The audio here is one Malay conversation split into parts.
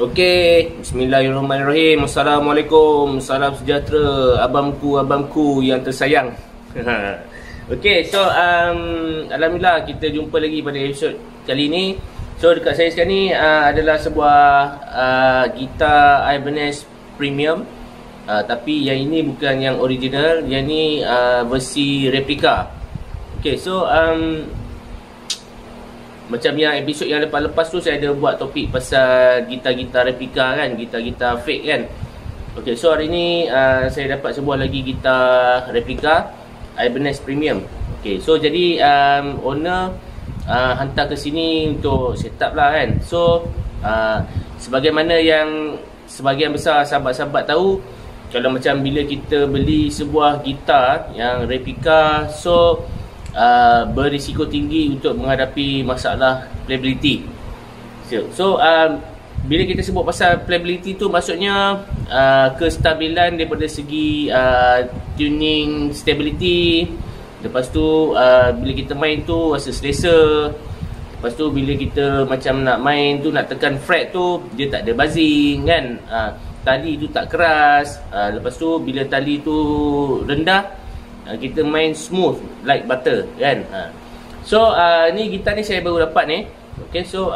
Okey, bismillahirrahmanirrahim. Assalamualaikum, salam sejahtera abangku yang tersayang. Okey, so alhamdulillah kita jumpa lagi pada episod kali ini. So dekat saya sekarang ni adalah sebuah gitar Ibanez Premium. Tapi yang ini bukan yang original, yang ni versi replika. Okey, so macam yang episod yang lepas-lepas tu saya ada buat topik pasal gitar-gitar replika kan, gitar-gitar fake kan. Okay, so hari ni saya dapat sebuah lagi gitar replika Ibanez Premium. Okay, so jadi owner hantar ke sini untuk set up lah kan. So sebagaimana yang sebahagian besar sahabat-sahabat tahu, kalau macam bila kita beli sebuah gitar yang replika, so berisiko tinggi untuk menghadapi masalah playability. So bila kita sebut pasal playability tu maksudnya kestabilan daripada segi tuning stability. Lepas tu bila kita main tu rasa selesa. Lepas tu bila kita macam nak main tu, nak tekan fret tu, dia tak ada buzzing kan. Tali tu tak keras. Lepas tu bila tali tu rendah, kita main smooth like butter kan. So ni gitar ni saya baru dapat ni. Okay, so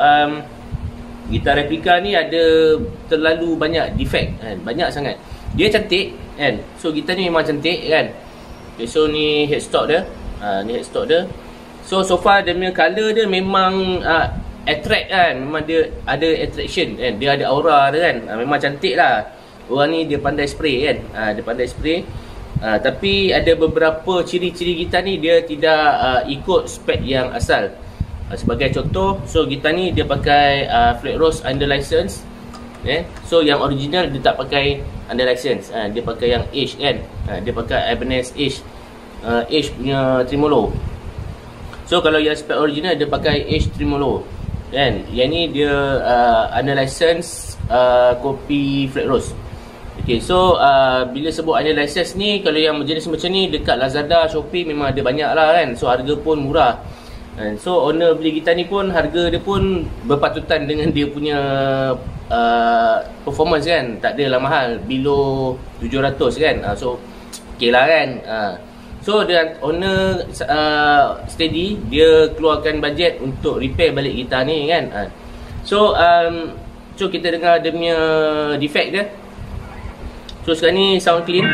gitar replika ni ada terlalu banyak defect kan, banyak sangat. Dia cantik kan. So gitar ni memang cantik kan. Okay, so ni headstock dia. Ni headstock dia. So far dia punya colour dia memang attract kan. Memang dia ada attraction kan. Dia ada aura dia kan. Memang cantik lah. Orang ni dia pandai spray kan. Dia pandai spray. Tapi ada beberapa ciri-ciri gitar ni dia tidak ikut spek yang asal. Sebagai contoh, so gitar ni dia pakai flat rose under license. So yang original dia tak pakai under license. Dia pakai yang H kan. Dia pakai Ibanez H. H punya tremolo. So kalau yang spek original dia pakai H tremolo kan. Yang ni dia under license kopi flat rose. Okay, so bila sebut under license ni, kalau yang jenis macam ni dekat Lazada, Shopee memang ada banyak lah kan. So harga pun murah. So owner beli gitar ni pun harga dia pun berpatutan dengan dia punya performance kan. Tak adalah mahal, below 700 kan. So okay lah kan. So dia owner steady, dia keluarkan bajet untuk repair balik gitar ni kan. So kita dengar dia punya defect dia. So sekarang ni sound clean.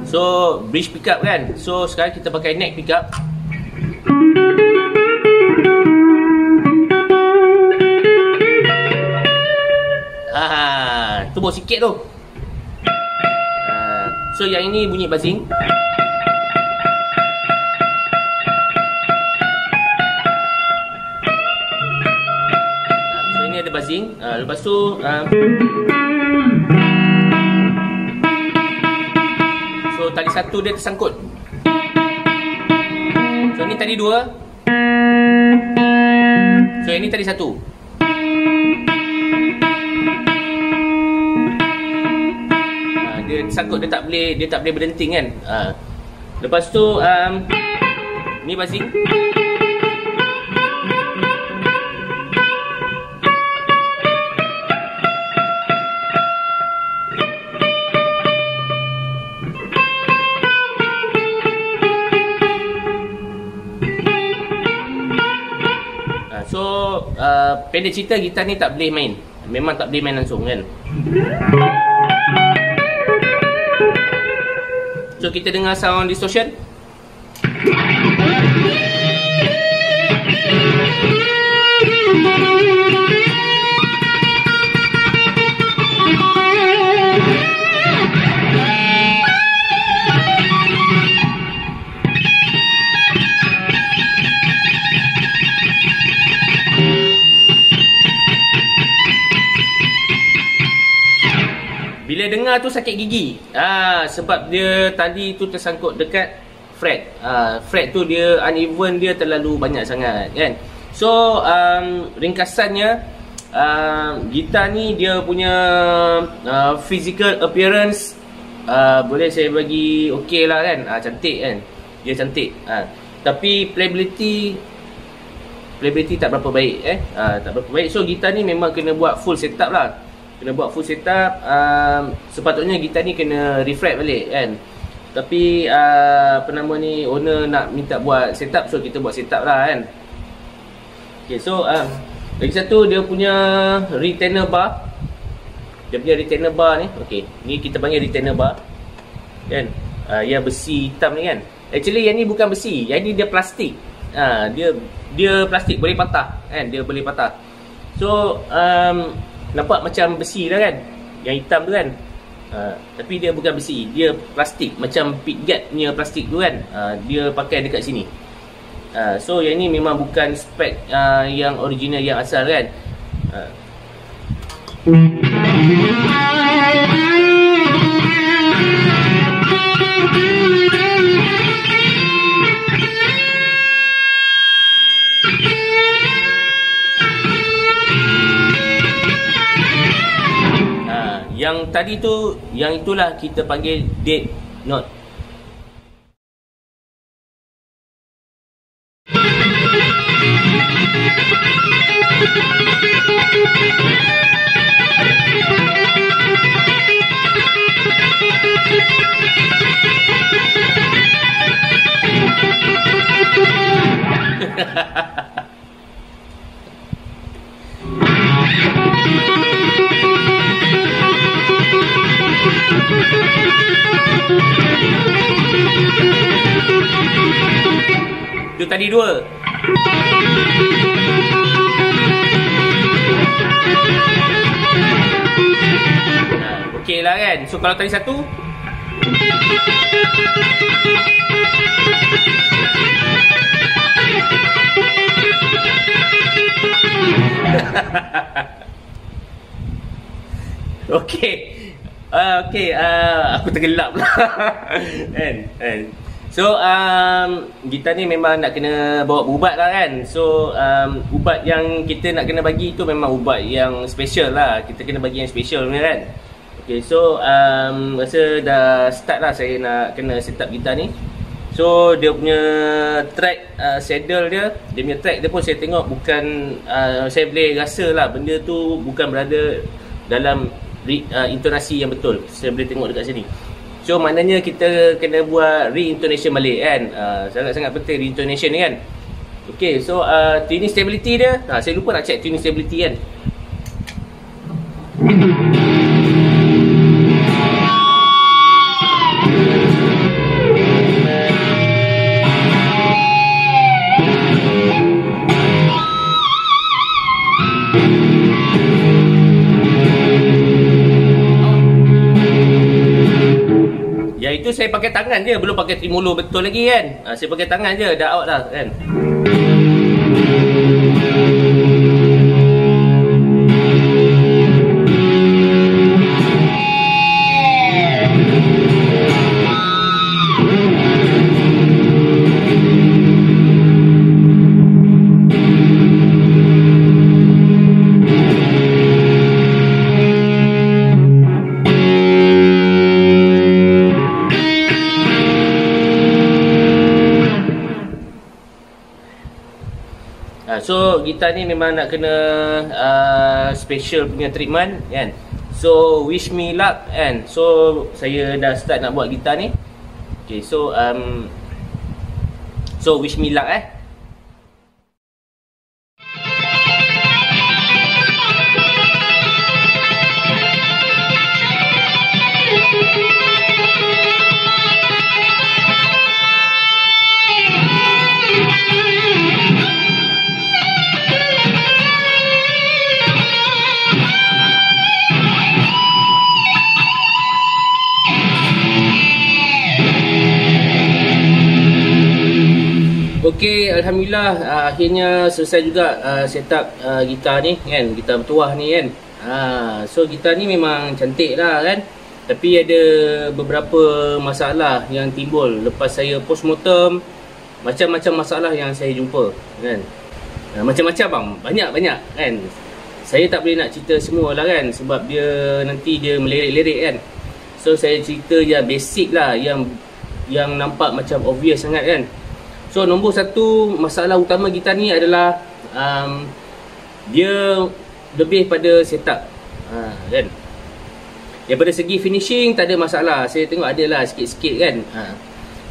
So bridge pickup kan. So sekarang kita pakai neck pickup. Tubuk sikit tu. So yang ini bunyi buzzing. Ada buzzing. Lepas tu so tali satu dia tersangkut. So ni tali dua. So ini tali satu. Dia tersangkut, dia tak boleh berdenting kan. Lepas tu ni buzzing. So pendek cerita, gitar ni tak boleh main. Memang tak boleh main langsung kan. So kita dengar sound distortion. Bila dengar tu sakit gigi. Sebab dia tadi tu tersangkut dekat fret. Fret tu dia uneven, dia terlalu banyak sangat kan. So ringkasannya, gitar ni dia punya physical appearance boleh saya bagi okey lah kan. Cantik kan. dia cantik. Tapi playability tak berapa baik tak berapa baik. So gitar ni memang kena buat full setup lah. Kena buat full setup. Sepatutnya gitar ni kena refresh balik kan. Tapi apa nama ni, owner nak minta buat setup, so kita buat setup lah kan. Okay, so lagi satu dia punya retainer bar. Dia punya retainer bar ni, okay, ni kita panggil retainer bar kan. Yang besi hitam ni kan. Actually yang ni bukan besi, yang ni dia plastik. Dia plastik, boleh patah kan, dia boleh patah. So nampak macam besi dah kan, yang hitam tu kan. Tapi dia bukan besi, dia plastik, macam pickguard punya plastik tu kan. Dia pakai dekat sini. So yang ni memang bukan spek yang original, yang asal kan. Yang tadi tu, yang itulah kita panggil dead note. Itu tadi dua. Okey lah kan. So kalau tadi satu, okey. Aku tergelap lah. Kan. So gitar ni memang nak kena bawa ubat lah kan. So ubat yang kita nak kena bagi tu memang ubat yang special lah. Kita kena bagi yang special ni kan. Okay, so rasa dah start lah saya nak kena set up gitar ni. So dia punya track saddle dia punya track dia pun saya tengok bukan, saya boleh rasa lah benda tu bukan berada dalam intonasi yang betul. Saya boleh tengok dekat sini. So maknanya kita kena buat re-intonation balik kan. Sangat-sangat penting re-intonation ni kan. Okay, so tuning stability dia, saya lupa nak check tuning stability kan. Itu saya pakai tangan je, belum pakai tremolo betul lagi kan. Saya pakai tangan je, dah out lah kan. So gitar ni memang nak kena special punya treatment kan. So wish me luck kan. So saya dah start nak buat gitar ni. Okay, so wish me luck Okay, alhamdulillah akhirnya selesai juga setup gitar ni kan, gitar bertuah ni kan. So gitar ni memang cantik lah kan. Tapi ada beberapa masalah yang timbul lepas saya postmortem. Macam-macam masalah yang saya jumpa kan. Macam-macam bang, banyak kan. Saya tak boleh nak cerita semua lah kan, sebab dia nanti dia melirik-lirik kan. So saya cerita yang basic lah, yang yang nampak macam obvious sangat kan. So nombor satu masalah utama gitar ni adalah dia lebih pada setup, kan. Daripada segi finishing tak ada masalah, saya tengok adalah sikit-sikit kan.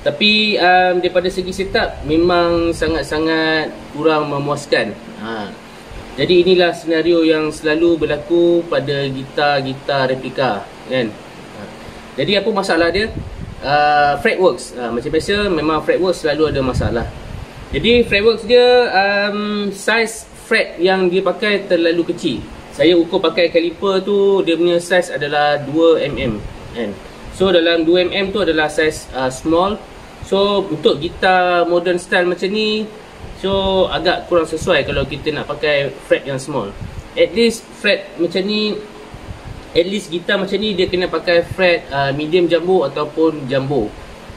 Tapi daripada segi setup memang sangat-sangat kurang memuaskan. Jadi inilah senario yang selalu berlaku pada gitar-gitar replika kan. Jadi apa masalah dia? Fretworks, macam biasa memang fretworks selalu ada masalah. Jadi fretworks dia size fret yang dia pakai terlalu kecil. Saya ukur pakai caliper tu, dia punya size adalah 2mm kan. So dalam 2mm tu adalah size small. So untuk gitar modern style macam ni, so agak kurang sesuai kalau kita nak pakai fret yang small. At least fret macam ni, at least gitar macam ni dia kena pakai fret medium jumbo ataupun jumbo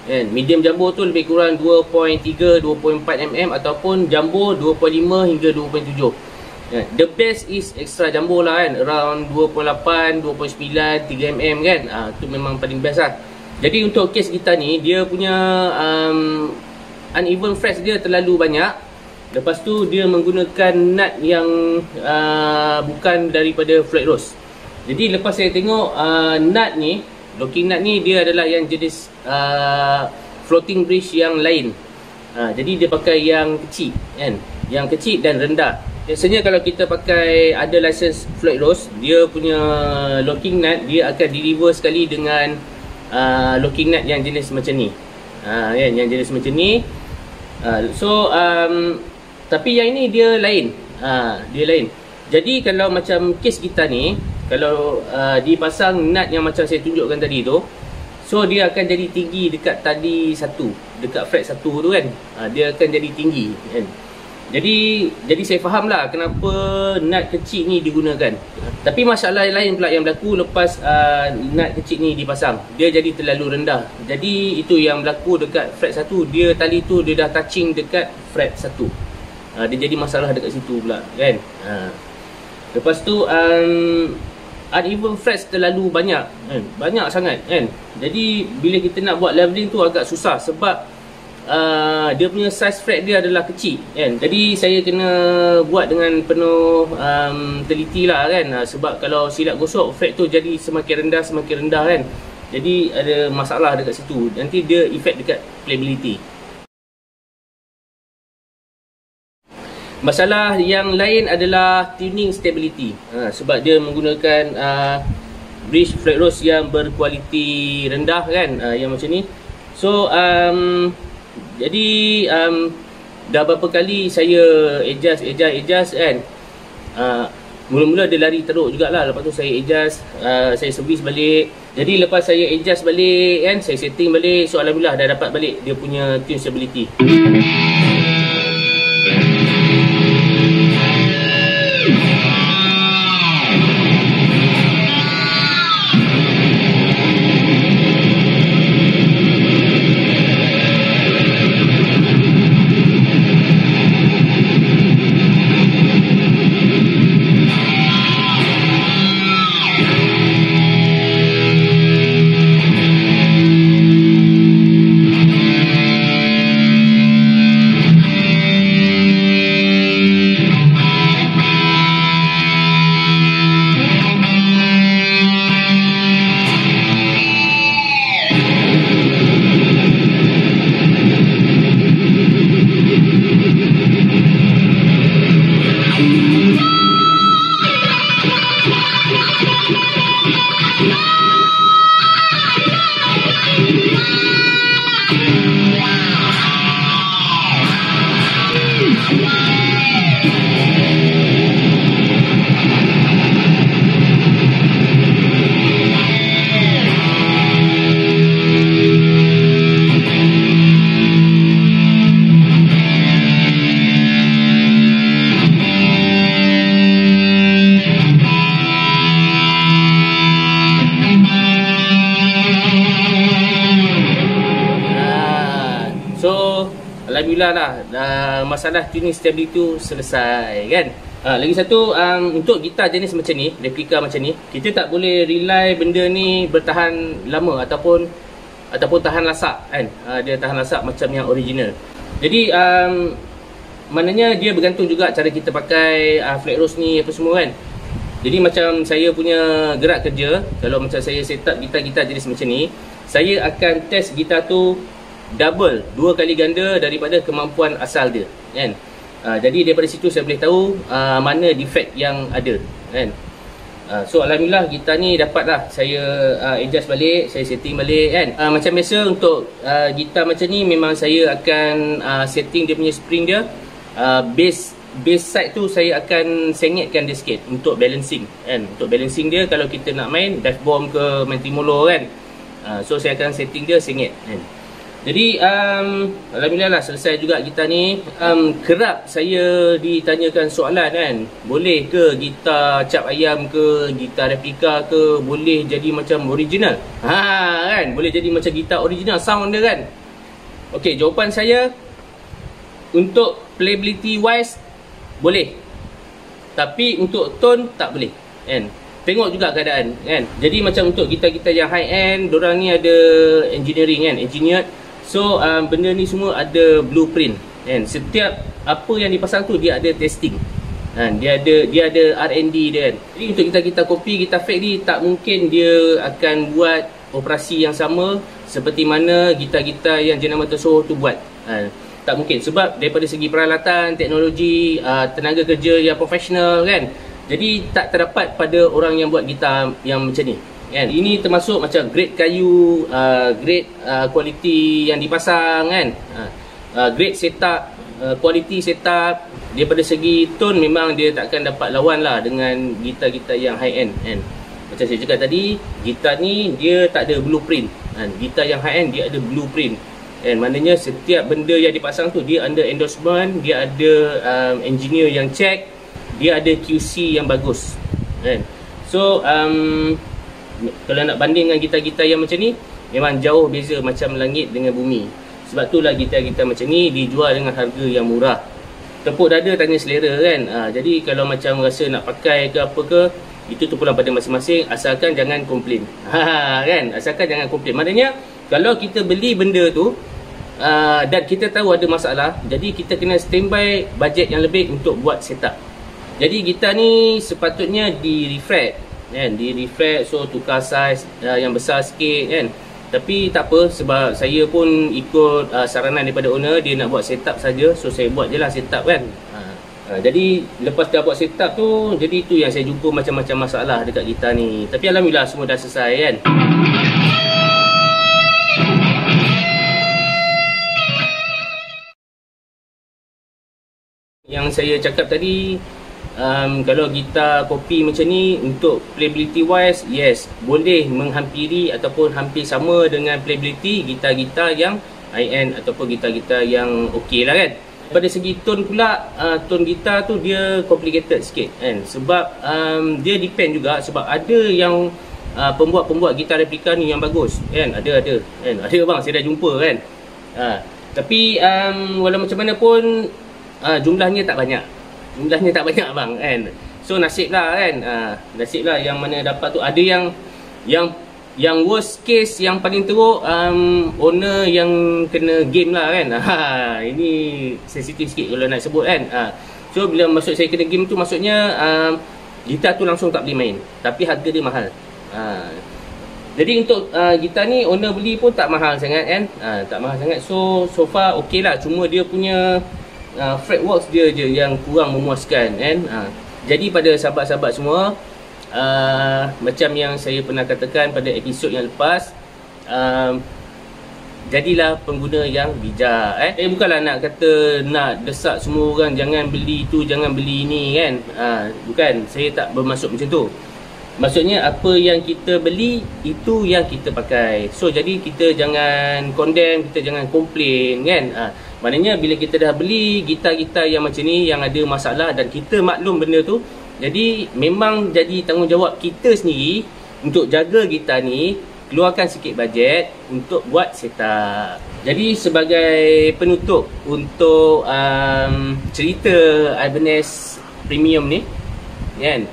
kan. Medium jumbo tu lebih kurang 2.3 2.4mm ataupun jumbo 2.5 hingga 2.7. The best is extra jumbo lah kan, around 2.8 2.9 3mm kan. Tu memang paling best lah. Jadi untuk case gitar ni, dia punya uneven frets dia terlalu banyak. Lepas tu dia menggunakan nut yang bukan daripada flat rose. Jadi lepas saya tengok nut ni, locking nut ni dia adalah yang jenis floating bridge yang lain. Jadi dia pakai yang kecil kan, yang kecil dan rendah. Biasanya kalau kita pakai ada license flat rose, dia punya locking nut dia akan deliver sekali dengan locking nut yang jenis macam ni. Kan, yang jenis macam ni. Tapi yang ini dia lain. Dia lain. Jadi kalau macam case gitar ni, kalau dipasang nut yang macam saya tunjukkan tadi tu, so dia akan jadi tinggi dekat tali satu, dekat fret satu tu kan. Dia akan jadi tinggi kan. Jadi saya faham lah kenapa nut kecil ni digunakan. Tapi masalah lain pula yang berlaku lepas nut kecil ni dipasang, dia jadi terlalu rendah. Jadi itu yang berlaku dekat fret 1, dia tali tu dia dah touching dekat fret 1. Dia jadi masalah dekat situ pula kan. Lepas tu uneven frets terlalu banyak kan? Banyak sangat kan. Jadi bila kita nak buat leveling tu agak susah sebab dia punya size fret dia adalah kecil kan. Jadi saya kena buat dengan penuh teliti lah kan. Sebab kalau silap gosok, fret tu jadi semakin rendah kan. Jadi ada masalah dekat situ. Nanti dia efek dekat playability. Masalah yang lain adalah tuning stability. Sebab dia menggunakan bridge flat rose yang berkualiti rendah kan, yang macam ni. So jadi dah berapa kali saya adjust kan. Mula-mula dia lari teruk jugalah. Lepas tu saya adjust, saya servis balik. Jadi lepas saya adjust balik kan, saya setting balik, so alhamdulillah dah dapat balik dia punya tune stability. Alhamdulillah lah, masalah tuning stability tu selesai kan. Lagi satu, untuk gitar jenis macam ni, replika macam ni, kita tak boleh rely benda ni bertahan lama ataupun ataupun tahan lasak kan. Dia tahan lasak macam yang original. Jadi maknanya dia bergantung juga cara kita pakai flat rose ni apa semua kan. Jadi macam saya punya gerak kerja, kalau macam saya set up gitar-gitar jenis macam ni, saya akan test gitar tu double, 2 kali ganda daripada kemampuan asal dia kan. Jadi daripada situ saya boleh tahu mana defect yang ada kan. So alhamdulillah gitar ni dapatlah saya adjust balik, saya setting balik kan. Macam biasa untuk gitar macam ni memang saya akan setting dia punya spring dia. Bass side tu saya akan sengitkan dia sikit untuk balancing kan. Untuk balancing dia kalau kita nak main dive bomb ke main tremolo kan, so saya akan setting dia sengit kan. Jadi alhamdulillah lah selesai juga gitar ni. Kerap saya ditanyakan soalan kan, boleh ke gitar cap ayam ke, gitar replika ke, boleh jadi macam original kan, boleh jadi macam gitar original sound dia kan. Okey, jawapan saya untuk playability wise boleh, tapi untuk tone tak boleh kan. Tengok juga keadaan kan. Jadi macam untuk gitar-gitar yang high end, dorang ni ada engineering kan, engineered. So benda ni semua ada blueprint kan. Setiap apa yang dipasang tu dia ada testing kan. Dia ada R&D dia kan. Jadi untuk gitar-gitar kopi, gitar fake ni tak mungkin dia akan buat operasi yang sama seperti mana gitar-gitar yang jenama tersohor tu buat kan. Tak mungkin, sebab daripada segi peralatan, teknologi, tenaga kerja yang profesional kan. Jadi tak terdapat pada orang yang buat gitar yang macam ni kan. Ini termasuk macam grade kayu, grade kualiti yang dipasang kan, grade setup, quality setup. Daripada segi tone memang dia takkan dapat lawan lah dengan gitar-gitar yang high end kan. Macam saya cakap tadi, gitar ni dia tak ada blueprint kan. Gitar yang high end dia ada blueprint kan. Maknanya setiap benda yang dipasang tu dia under endorsement, dia ada engineer yang check, dia ada QC yang bagus kan. So kalau nak banding dengan gitar-gitar yang macam ni, memang jauh beza macam langit dengan bumi. Sebab itulah gitar-gitar macam ni dijual dengan harga yang murah. Tepuk dada tanya selera kan. Jadi kalau macam rasa nak pakai ke apa ke, itu terpulang pada masing-masing, asalkan jangan komplain kan. Asalkan jangan komplain. Maknanya kalau kita beli benda tu dan kita tahu ada masalah, jadi kita kena standby bajet yang lebih untuk buat setup. Jadi gitar ni sepatutnya di-refract kan, di-refract, so tukar saiz yang besar sikit kan. Tapi tak apa, sebab saya pun ikut saranan daripada owner, dia nak buat setup saja, so saya buat je lah setup kan. Jadi lepas dah buat setup tu, jadi itu yang saya jumpa macam-macam masalah dekat gitar ni. Tapi alhamdulillah semua dah selesai kan. Yang saya cakap tadi, kalau gitar kopi macam ni, untuk playability wise, yes, boleh menghampiri ataupun hampir sama dengan playability gitar-gitar yang high end ataupun gitar-gitar yang okey lah kan. Pada segi tone pula, tone gitar tu dia complicated sikit kan. Sebab dia depend juga, sebab ada yang pembuat gitar replika ni yang bagus kan. Ada kan. Ada bang, saya dah jumpa kan. Tapi walau macam mana pun, jumlahnya tak banyak. Jumlahnya tak banyak bang kan. So nasib lah kan. Nasib lah yang mana dapat tu. Ada yang worst case, yang paling teruk, owner yang kena game lah kan. Ini sensitif sikit kalau nak sebut kan. So bila maksud saya kena game tu, maksudnya gitar tu langsung tak boleh main, tapi harga dia mahal. Jadi untuk gitar ni owner beli pun tak mahal sangat kan. Tak mahal sangat. So far okey lah. Cuma dia punya fretworks dia je yang kurang memuaskan kan. Jadi pada sahabat-sahabat semua, macam yang saya pernah katakan pada episod yang lepas, jadilah pengguna yang bijak. Bukanlah nak kata nak desak semua orang jangan beli tu, jangan beli ni kan. Bukan, saya tak bermaksud macam tu. Maksudnya apa yang kita beli, itu yang kita pakai. So jadi kita jangan condemn, kita jangan komplain kan. Maknanya bila kita dah beli gitar-gitar yang macam ni, yang ada masalah, dan kita maklum benda tu, jadi memang jadi tanggungjawab kita sendiri untuk jaga gitar ni, keluarkan sikit bajet untuk buat setup. Jadi sebagai penutup untuk cerita Ibanez Premium ni kan,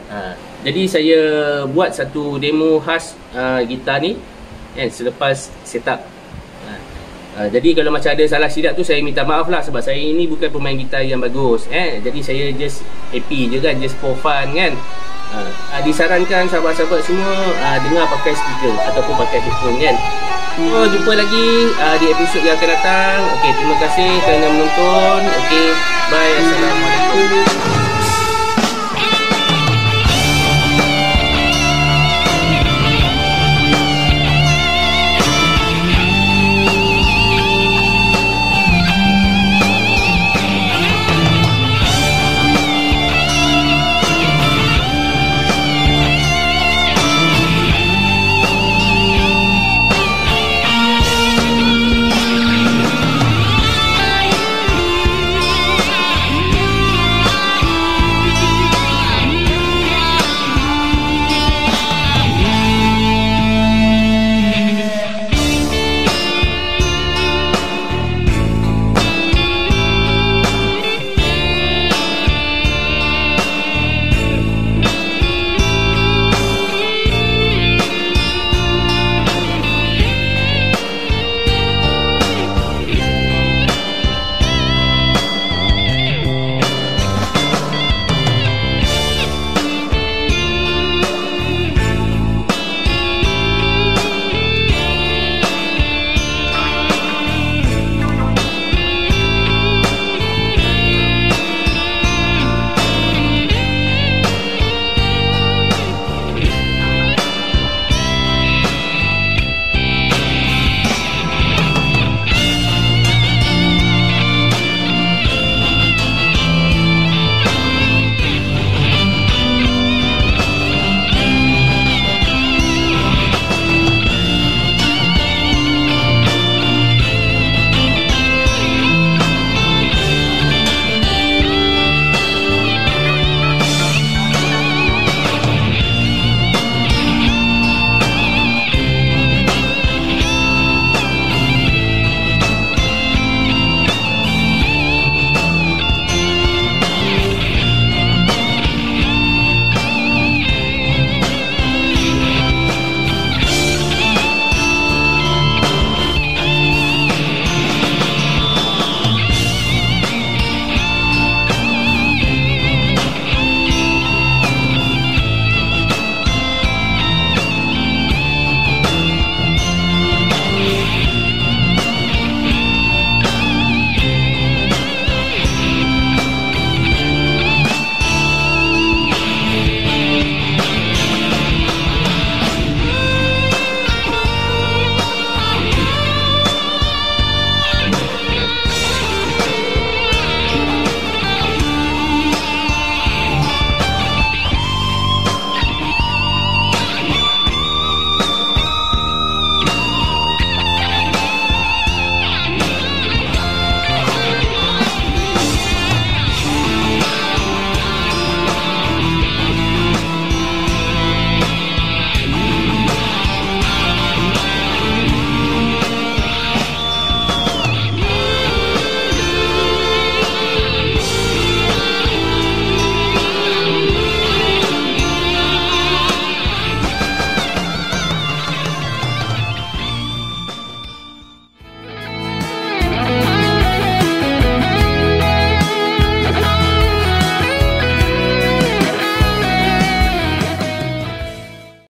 jadi saya buat satu demo khas gitar ni kan, selepas setup. Jadi kalau macam ada salah silap tu, saya minta maaf lah, sebab saya ini bukan pemain gitar yang bagus. Jadi saya just happy je kan, just for fun kan. Disarankan sahabat-sahabat semua dengar pakai speaker ataupun pakai headphone kan. Jumpa lagi di episod yang akan datang. Terima kasih kerana menonton. Bye. Assalamualaikum.